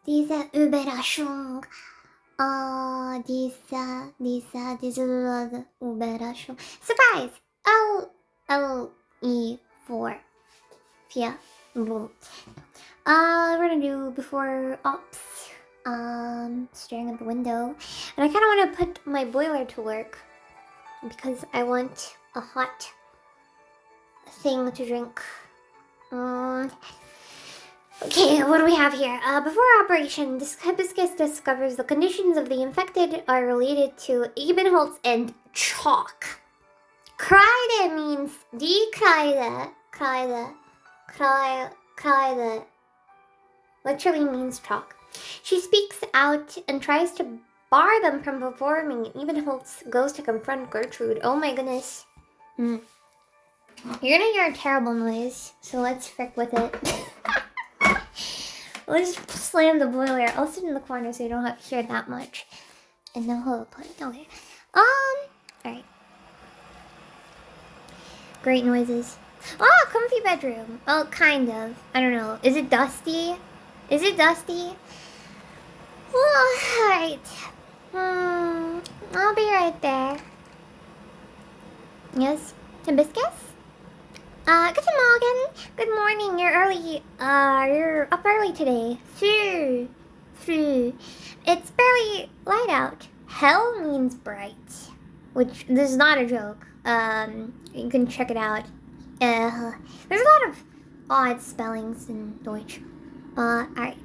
Diese Überraschung. Diese Überraschung. Surprise! LE-4. Yeah. We're gonna do before ops. Staring at the window. And I kind of want to put my boiler to work because I want a hot thing to drink. Okay, what do we have here? Before operation, this hibiscus discovers the conditions of the infected are related to Ebenholz and chalk. Kreide means die Kreide literally means chalk. She speaks out and tries to bar them from performing. Ebenholz goes to confront Gertrude. Oh my goodness. You're gonna hear a terrible noise, so let's frick with it. Let's slam the boiler. I'll sit in the corner so you don't have to hear that much. And no hope. Okay. Alright. Great noises. Oh, comfy bedroom. Oh, kind of. I don't know. Is it dusty? Is it dusty? Oh, alright. I'll be right there. Yes? Hibiscus? Good morning. Good morning. You're early. You're up early today. It's barely light out. Hell means bright. Which, this is not a joke. You can check it out. There's a lot of odd spellings in Deutsch. Alright.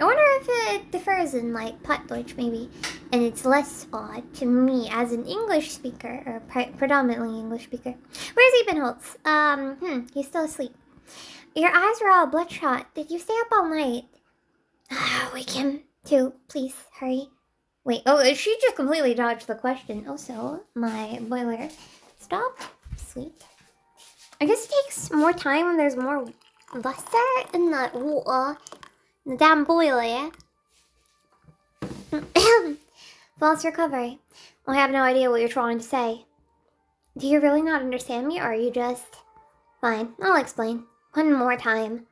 I wonder if it differs in, like, Plattdeutsch, maybe. And it's less odd to me as an English speaker, or predominantly English speaker. Where's Ebenholz? He's still asleep. Your eyes are all bloodshot. Did you stay up all night? Wake him, too. Please, hurry. Wait, she just completely dodged the question. Also, my boiler stopped. Sweet. I guess it takes more time when there's more Wasser in the water. The damn boiler. False recovery. I have no idea what you're trying to say. Do you really not understand me, or are you just... Fine, I'll explain. One more time.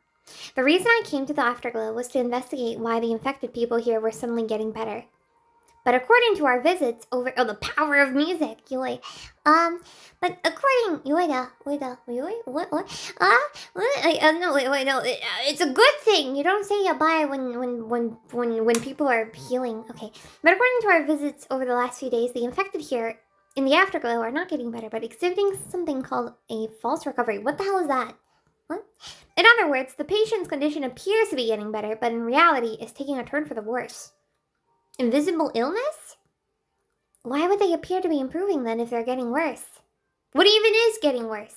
The reason I came to the Afterglow was to investigate why the infected people here were suddenly getting better. But according to our visits over... Oh, the power of music! But according... No, it's a good thing! You don't say bye when people are healing. Okay. But according to our visits over the last few days, the infected here in the Afterglow are not getting better, but exhibiting something called a false recovery. What the hell is that? What? In other words, the patient's condition appears to be getting better, but in reality is taking a turn for the worse. Invisible illness? Why would they appear to be improving then if they're getting worse? What even is getting worse?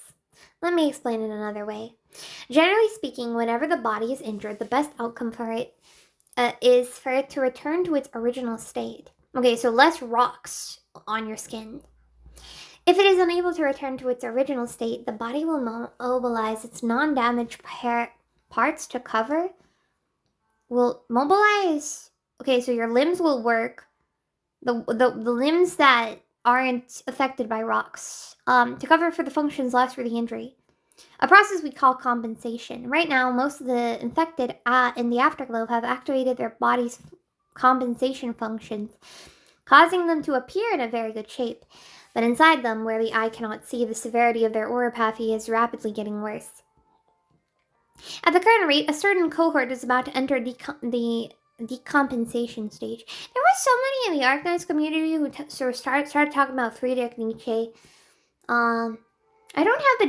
Let me explain it another way. Generally speaking, whenever the body is injured, the best outcome for it is for it to return to its original state. Okay, so less rocks on your skin. If it is unable to return to its original state, the body will mobilize its non-damaged parts to cover. Will mobilize... Okay, so your limbs will work. The limbs that aren't affected by rocks. To cover for the functions lost through the injury. A process we call compensation. Right now, most of the infected in the Afterglow have activated their body's compensation functions, causing them to appear in a very good shape. But inside them, where the eye cannot see, the severity of their auropathy is rapidly getting worse. At the current rate, a certain cohort is about to enter the decompensation stage. There were so many in the Arknights community who started talking about Friedrich Nietzsche. I don't have the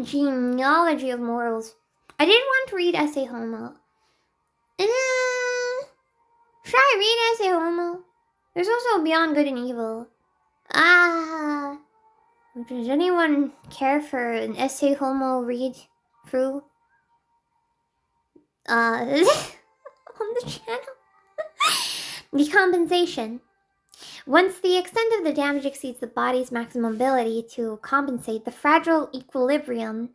genealogy of morals. I didn't want to read Essay Homo. Should I read Essay Homo? There's also Beyond Good and Evil. Does anyone care for an Essay Homo read through? On the channel. Decompensation. Once the extent of the damage exceeds the body's maximum ability to compensate, the fragile equilibrium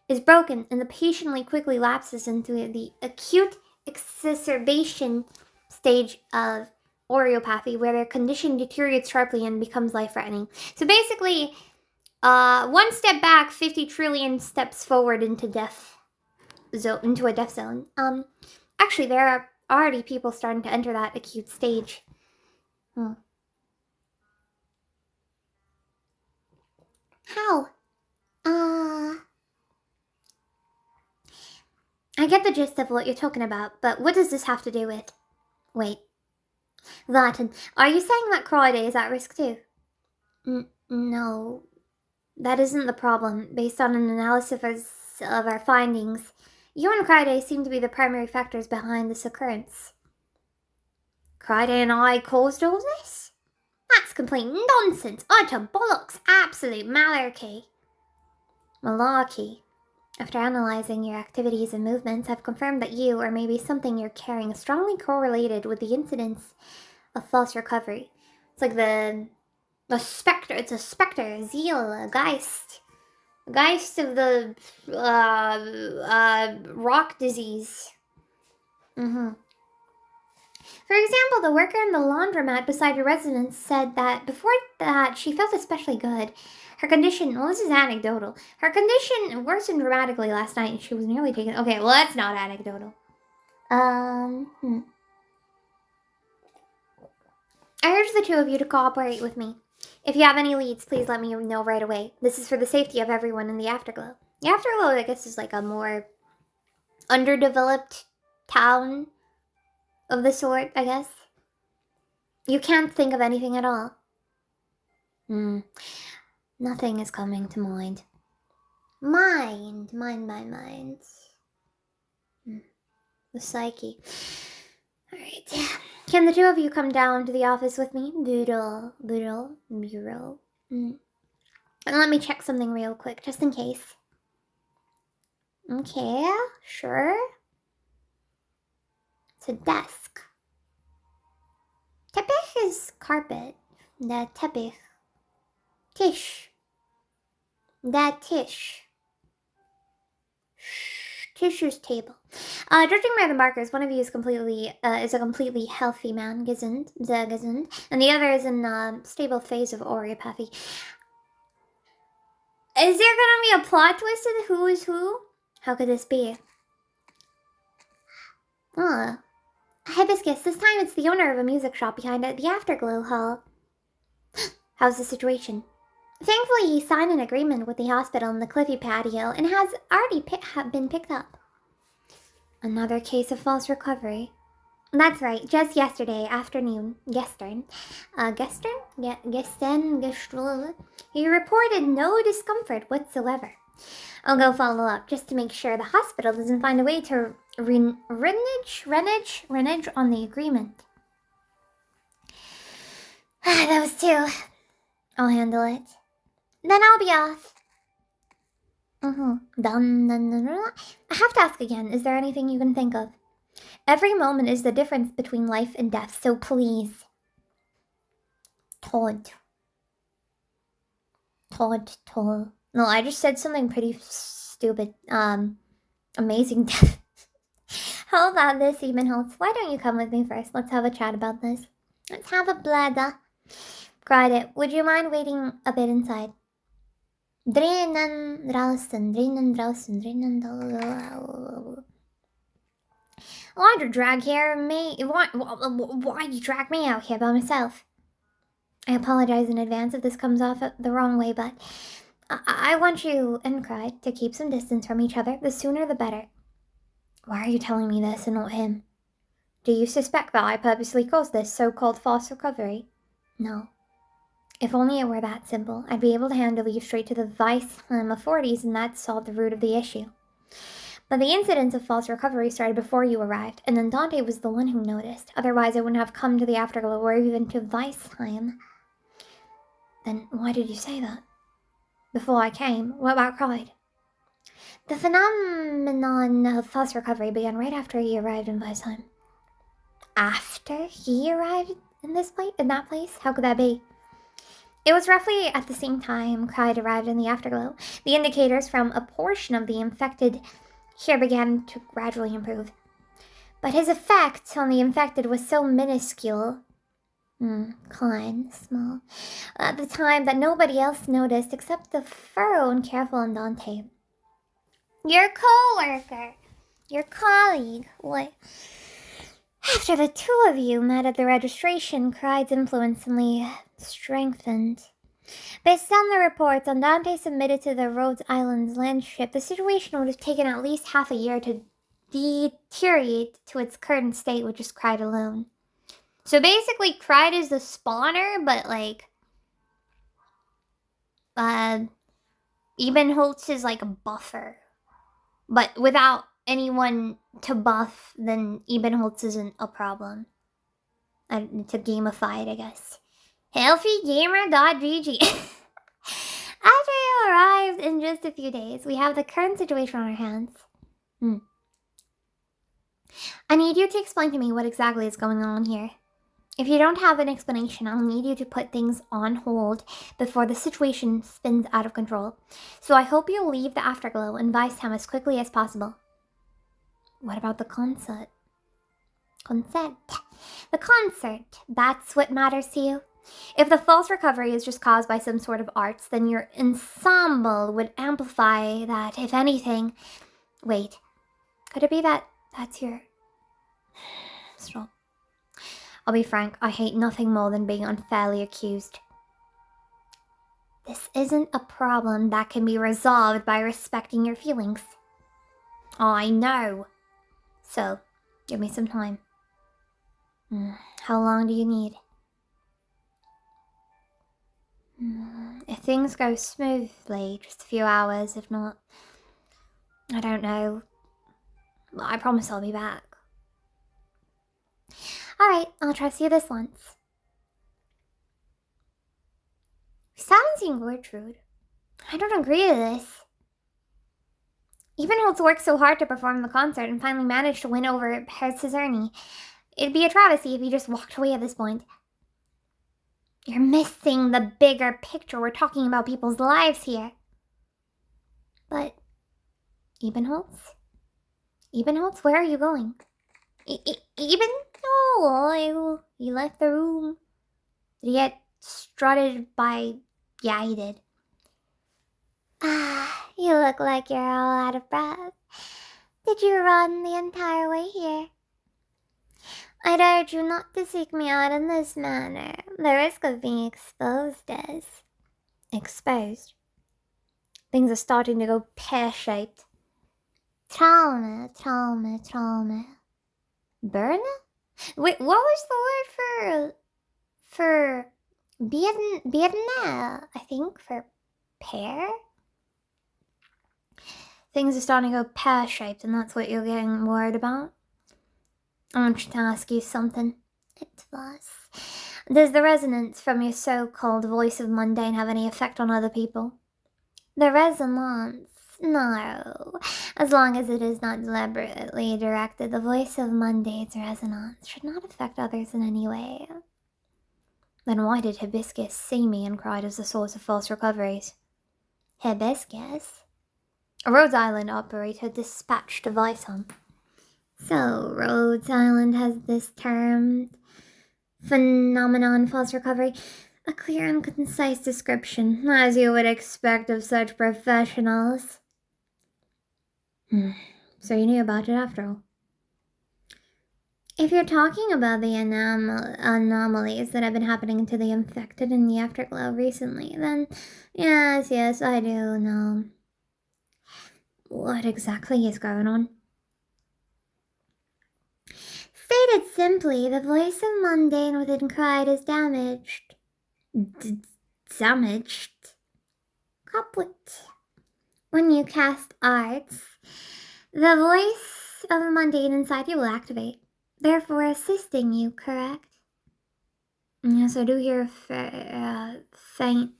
is broken and the patient quickly lapses into the acute exacerbation stage of auropathy, where their condition deteriorates sharply and becomes life-threatening. So basically, one step back, 50 trillion steps forward into death. Into a death zone. Actually, there are already people starting to enter that acute stage. How? I get the gist of what you're talking about, but what does this have to do with... Wait. Latin. Are you saying that Friday is at risk too? No. That isn't the problem. Based on an analysis of our findings, you and Friday seem to be the primary factors behind this occurrence. Friday and I caused all this? That's complete nonsense, utter bollocks, absolute malarkey. Malarkey. After analyzing your activities and movements, I've confirmed that you, or maybe something you're carrying, is strongly correlated with the incidence of false recovery. It's like the specter, it's a specter, a zeal, a geist. A geist of the rock disease. For example, the worker in the laundromat beside your residence said that before that she felt especially good. Her condition, well, this is anecdotal. Her condition worsened dramatically last night and she was nearly taken. Okay, well, that's not anecdotal. I urge the two of you to cooperate with me. If you have any leads, please let me know right away. This is for the safety of everyone in the Afterglow. The Afterglow, I guess, is like a more underdeveloped town of the sort, I guess. You can't think of anything at all. Nothing is coming to mind. Mind. The psyche. Alright. Can the two of you come down to the office with me? Bureau. And let me check something real quick, just in case. Okay, sure. It's a desk. Teppich is carpet. The teppich. Tisch. That tisch. Tisch's table. Judging by the markers, one of you is a completely healthy man, gesund, and the other is in a stable phase of oripathy. Is there gonna be a plot twist to the who is who? How could this be? Hibiscus, this time it's the owner of a music shop behind the Afterglow Hall. How's the situation? Thankfully, he signed an agreement with the hospital in the Cliffy patio and has already been picked up. Another case of false recovery. That's right, just yesterday afternoon, he reported no discomfort whatsoever. I'll go follow up just to make sure the hospital doesn't find a way to renege on the agreement. Those two. I'll handle it. Then I'll be off. Done. I have to ask again, is there anything you can think of? Every moment is the difference between life and death, so please. Todd. No, I just said something pretty stupid. Amazing death. How about this, Ebenholz? Why don't you come with me first? Let's have a chat about this. Let's have a bladder. Cried it. Would you mind waiting a bit inside? Drinnen draußen. Why'd you drag me? Why'd you drag me out here by myself? I apologize in advance if this comes off the wrong way, but I want you and Cried to keep some distance from each other. The sooner the better. Why are you telling me this and not him? Do you suspect that I purposely caused this so-called false recovery? No. If only it were that simple, I'd be able to handle you straight to the Weissheim authorities and that'd solve the root of the issue. But the incident of false recovery started before you arrived, and then Dante was the one who noticed. Otherwise, I wouldn't have come to the Afterglow or even to Weissheim. Then why did you say that? Before I came, what about Pride? The phenomenon of false recovery began right after he arrived in Weissheim. After he arrived in that place? How could that be? It was roughly at the same time Clyde arrived in the Afterglow. The indicators from a portion of the infected here began to gradually improve. But his effect on the infected was so minuscule, klein, small, at the time that nobody else noticed except the thorough and careful Andante. Your co-worker. Your colleague, what? After the two of you met at the registration, Cride's influence suddenly strengthened. Based on the reports Andante submitted to the Rhodes Islands landship, the situation would have taken at least half a year to deteriorate to its current state with just Cride alone. So basically, Cride is the spawner, but like, Ebenholz is like a buffer. But without anyone to buff, then Ebenholz isn't a problem. To gamify it, I guess. Healthygamer.gg. After you arrived in just a few days, we have the current situation on our hands. I need you to explain to me what exactly is going on here. If you don't have an explanation, I'll need you to put things on hold before the situation spins out of control. So I hope you'll leave the Afterglow and Vicetown as quickly as possible. What about the concert? The concert, that's what matters to you? If the false recovery is just caused by some sort of arts, then your ensemble would amplify that, if anything. Wait, could it be that that's your... Stop. I'll be frank, I hate nothing more than being unfairly accused. This isn't a problem that can be resolved by respecting your feelings. I know. So, give me some time. How long do you need? If things go smoothly, just a few hours. If not, I don't know. I promise I'll be back. Alright, I'll trust you this once. Silencing Gertrude. I don't agree to this. Ebenholz worked so hard to perform the concert and finally managed to win over Herr Cesarni. It'd be a travesty if he just walked away at this point. You're missing the bigger picture. We're talking about people's lives here. But... Ebenholz? Ebenholz, where are you going? Eben? Oh, he left the room. Did he get strutted by... Yeah, he did. You look like you're all out of breath. Did you run the entire way here? I'd urge you not to seek me out in this manner. The risk of being exposed is... Exposed? Things are starting to go pear-shaped. Trauma. Burn? Wait, what was the word for Birne? I think for pear? Things are starting to go pear-shaped, and that's what you're getting worried about? I want you to ask you something. It was. Does the resonance from your so-called voice of mundane have any effect on other people? The resonance? No. As long as it is not deliberately directed, the voice of mundane's resonance should not affect others in any way. Then why did Hibiscus see me and cried as the source of false recoveries? Hibiscus? A Rhodes Island operator dispatched a Vicetown. So, Rhodes Island has this term, phenomenon false recovery, a clear and concise description, as you would expect of such professionals. So you knew about it after all. If you're talking about the anomalies that have been happening to the infected in the Afterglow recently, then yes, I do know. What exactly is going on? Stated simply, the voice of mundane within Cried is damaged. Damaged? Couplet. When you cast arts, the voice of the mundane inside you will activate, therefore assisting you, correct? Yes, I do hear faint...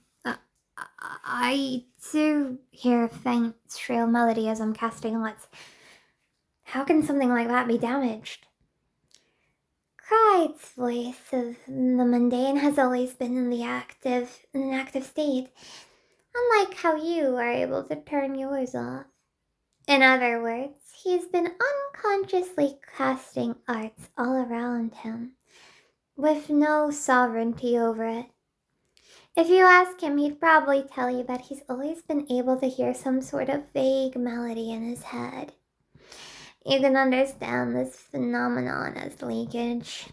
I do hear a faint, shrill melody as I'm casting arts. How can something like that be damaged? Cried's voice of the mundane has always been in an active state, unlike how you are able to turn yours off. In other words, he's been unconsciously casting arts all around him, with no sovereignty over it. If you ask him, he'd probably tell you that he's always been able to hear some sort of vague melody in his head. you can understand this phenomenon as leakage.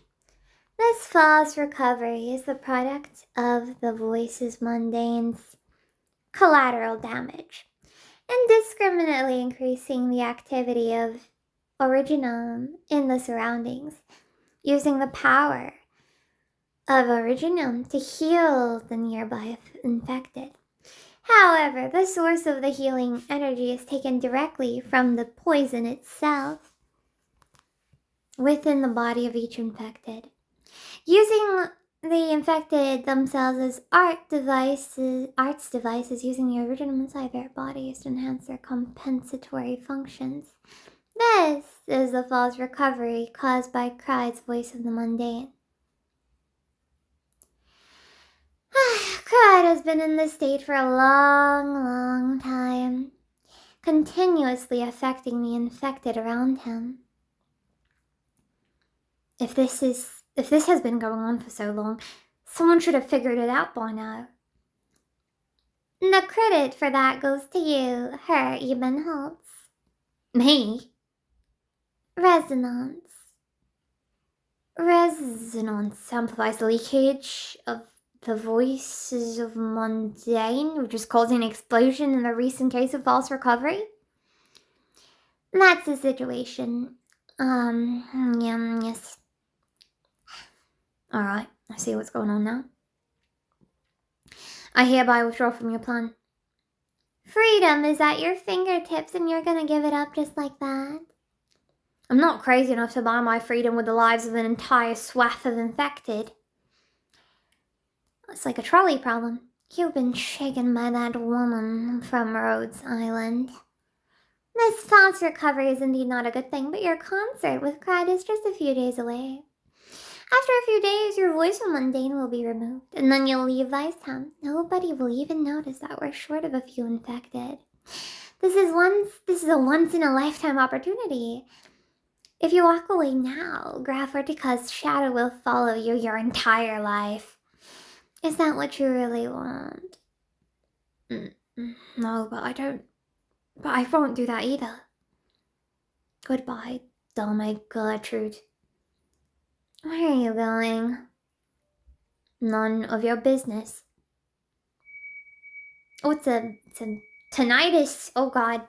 This false recovery is the product of the voice's mundane's collateral damage, indiscriminately increasing the activity of originum in the surroundings, using the power of originum to heal the nearby infected. However, the source of the healing energy is taken directly from the poison itself within the body of each infected, using the infected themselves as arts devices using the originum inside their bodies to enhance their compensatory functions. This is the false recovery caused by Cried's voice of the mundane. Cried has been in this state for a long time, continuously affecting the infected around him. If this has been going on for so long, someone should have figured it out by now. The credit for that goes to you, Herr Ebenholz. Me? Resonance. Resonance amplifies the leakage of the voices of mundane, which is causing an explosion in the recent case of false recovery. That's the situation. Yes. Alright, I see what's going on now. I hereby withdraw from your plan. Freedom is at your fingertips and you're gonna give it up just like that. I'm not crazy enough to buy my freedom with the lives of an entire swath of infected. It's like a trolley problem. You've been shaken by that woman from Rhodes Island. This false recovery is indeed not a good thing, but your concert with Cried is just a few days away. After a few days, your voice of mundane will be removed, and then you'll leave Vicetown. Nobody will even notice that we're short of a few infected. This is a once-in-a-lifetime opportunity. If you walk away now, Graf Ortica's shadow will follow you your entire life. Is that what you really want? No, but I won't do that either. Goodbye, Dame Gertrude. Where are you going? None of your business. Oh, it's a tinnitus. Oh God.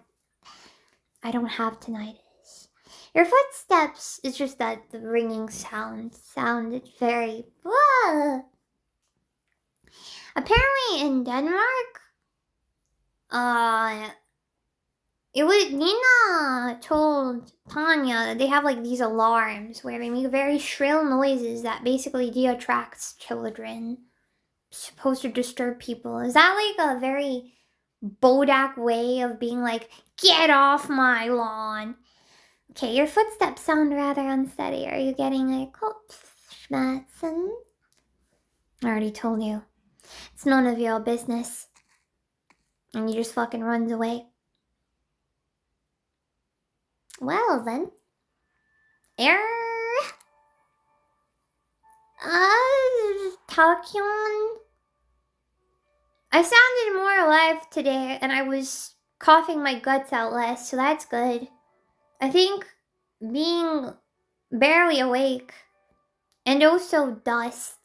I don't have tinnitus. Your footsteps, it's just that the ringing sounded very... Apparently in Denmark, Nina told Tanya that they have like these alarms where they make very shrill noises that basically de-attracts children. Supposed to disturb people. Is that like a very Bodak way of being like, get off my lawn? Okay, your footsteps sound rather unsteady. Are you getting a Kopfschmerzen? I already told you. It's none of your business. And he just fucking runs away. Well then. Talkion. I sounded more alive today and I was coughing my guts out less, so that's good. I think being barely awake and also dust.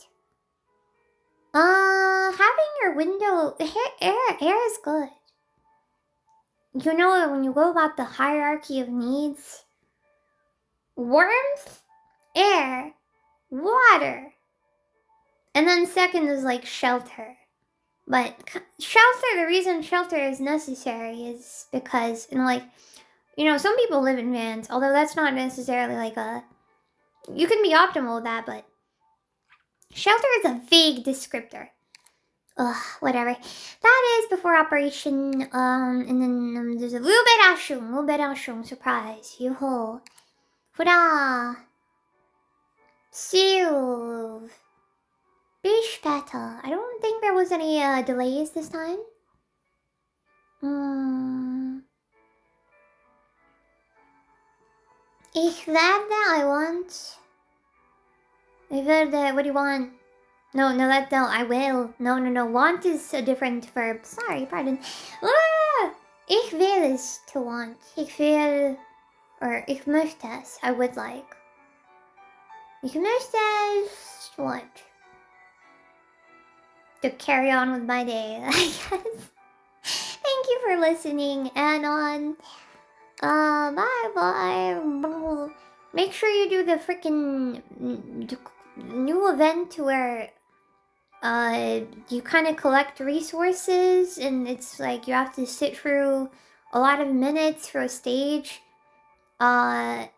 Having your window, air is good. You know, when you go about the hierarchy of needs, warmth, air, water, and then second is like shelter. But shelter, the reason shelter is necessary is because, some people live in vans, although that's not necessarily you can be optimal with that, but shelter is a vague descriptor. Ugh, whatever. That is before operation, and then there's a Überraschung, surprise, yoo-hoo. Hurrah! Silv. Bis später. I don't think there was any, delays this time. Ich want. What do you want? No, I will. No. Want is a different verb. Sorry, pardon. Ich will is to want. Ich will Or ich möchte es, I would like. Ich möchte es, what? To carry on with my day, I guess. Thank you for listening, and bye. Make sure you do the freaking new event where you kind of collect resources, and it's like you have to sit through a lot of minutes for a stage. They allow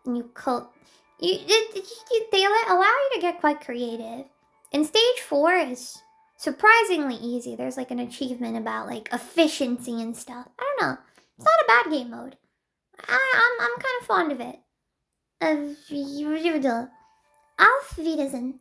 you to get quite creative. And stage 4 is surprisingly easy. There's like an achievement about like efficiency and stuff. I don't know. It's not a bad game mode. I'm kind of fond of it. Auf Wiedersehen.